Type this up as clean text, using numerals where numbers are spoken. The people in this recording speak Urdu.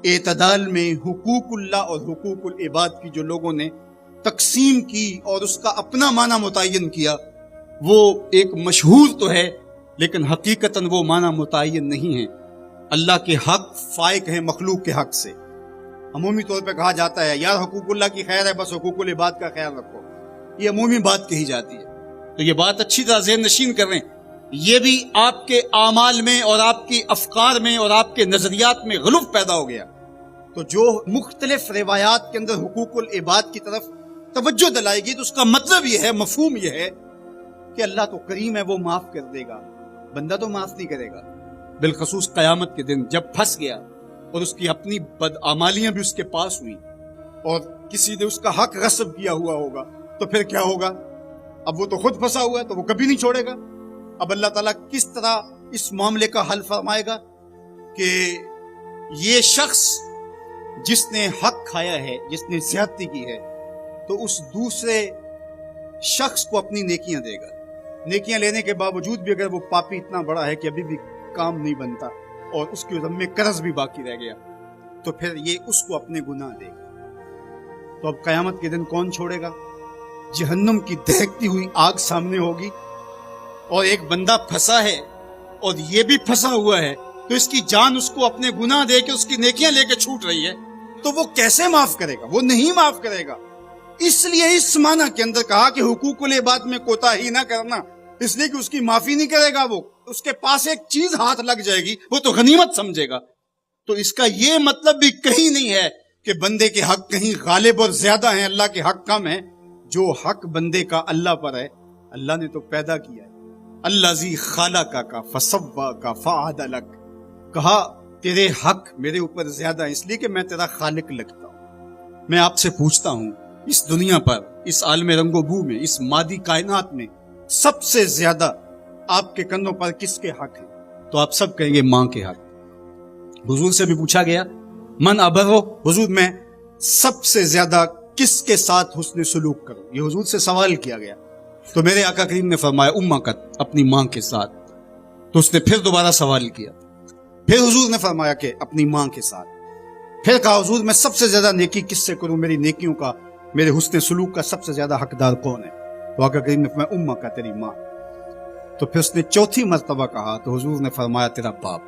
اعتدال میں حقوق اللہ اور حقوق العباد کی جو لوگوں نے تقسیم کی اور اس کا اپنا معنی متعین کیا، وہ ایک مشہور تو ہے لیکن حقیقتاً وہ معنی متعین نہیں ہے۔ اللہ کے حق فائق ہیں مخلوق کے حق سے۔ عمومی طور پہ کہا جاتا ہے یار حقوق اللہ کی خیر ہے، بس حقوق العباد کا خیال رکھو، یہ عمومی بات کہی جاتی ہے۔ تو یہ بات اچھی طرح ذہن نشین کر رہے ہیں، یہ بھی آپ کے اعمال میں اور آپ کی افکار میں اور آپ کے نظریات میں غلو پیدا ہو گیا۔ تو جو مختلف روایات کے اندر حقوق العباد کی طرف توجہ دلائے گی تو اس کا مطلب یہ ہے، مفہوم یہ ہے کہ اللہ تو کریم ہے، وہ معاف کر دے گا، بندہ تو معاف نہیں کرے گا۔ بالخصوص قیامت کے دن جب پھنس گیا اور اس کی اپنی بدعمالیاں بھی اس کے پاس ہوئی اور کسی نے اس کا حق غصب کیا ہوا ہوگا تو پھر کیا ہوگا؟ اب وہ تو خود پھنسا ہوا ہے تو وہ کبھی نہیں چھوڑے گا۔ اب اللہ تعالیٰ کس طرح اس معاملے کا حل فرمائے گا کہ یہ شخص جس نے حق کھایا ہے، جس نے زیادتی کی ہے، تو اس دوسرے شخص کو اپنی نیکیاں دے گا۔ نیکیاں لینے کے باوجود بھی اگر وہ پاپی اتنا بڑا ہے کہ ابھی بھی کام نہیں بنتا اور اس کے ذمے قرض بھی باقی رہ گیا، تو پھر یہ اس کو اپنے گناہ دے گا۔ تو اب قیامت کے دن کون چھوڑے گا؟ جہنم کی دہکتی ہوئی آگ سامنے ہوگی اور ایک بندہ پھنسا ہے اور یہ بھی پھنسا ہوا ہے، تو اس کی جان اس کو اپنے گناہ دے کے اس کی نیکیاں لے کے چھوٹ رہی ہے، تو وہ کیسے معاف کرے گا؟ وہ نہیں معاف کرے گا۔ اس لیے اس معنی کے اندر کہا کہ حقوق العباد میں کوتاہی نہ کرنا، اس لیے کہ اس کی معافی نہیں کرے گا، وہ اس کے پاس ایک چیز ہاتھ لگ جائے گی وہ تو غنیمت سمجھے گا۔ تو اس کا یہ مطلب بھی کہیں نہیں ہے کہ بندے کے حق کہیں غالب اور زیادہ ہیں، اللہ کے حق کم ہیں۔ جو حق بندے کا اللہ پر ہے، اللہ نے تو پیدا کیا ہے۔ الذی خلقک فسواک فعدلک، کہا تیرے حق میرے اوپر زیادہ ہے اس لیے کہ میں تیرا خالق لگتا ہوں۔ میں آپ سے پوچھتا ہوں اس دنیا پر، اس عالم رنگ و بو میں، اس مادی کائنات میں سب سے زیادہ آپ کے کندھوں پر کس کے حق ہیں؟ تو آپ سب کہیں گے ماں کے حق۔ حضور سے بھی پوچھا گیا من ابرو، حضور میں سب سے زیادہ کس کے ساتھ حسن سلوک کروں؟ یہ حضور سے سوال کیا گیا تو میرے آقا کریم نے فرمایا امکت، اپنی ماں کے ساتھ۔ تو اس نے پھر دوبارہ سوال کیا، پھر حضور نے فرمایا کہ اپنی ماں کے ساتھ۔ پھر کہا حضور میں سب سے زیادہ نیکی کس سے کروں؟ میری نیکیوں کا، میرے حسن سلوک کا سب سے زیادہ حقدار کون ہے؟ تو آقا کریم نے فرمایا امکت، تیری ماں۔ تو پھر اس نے چوتھی مرتبہ کہا تو حضور نے فرمایا تیرا باپ۔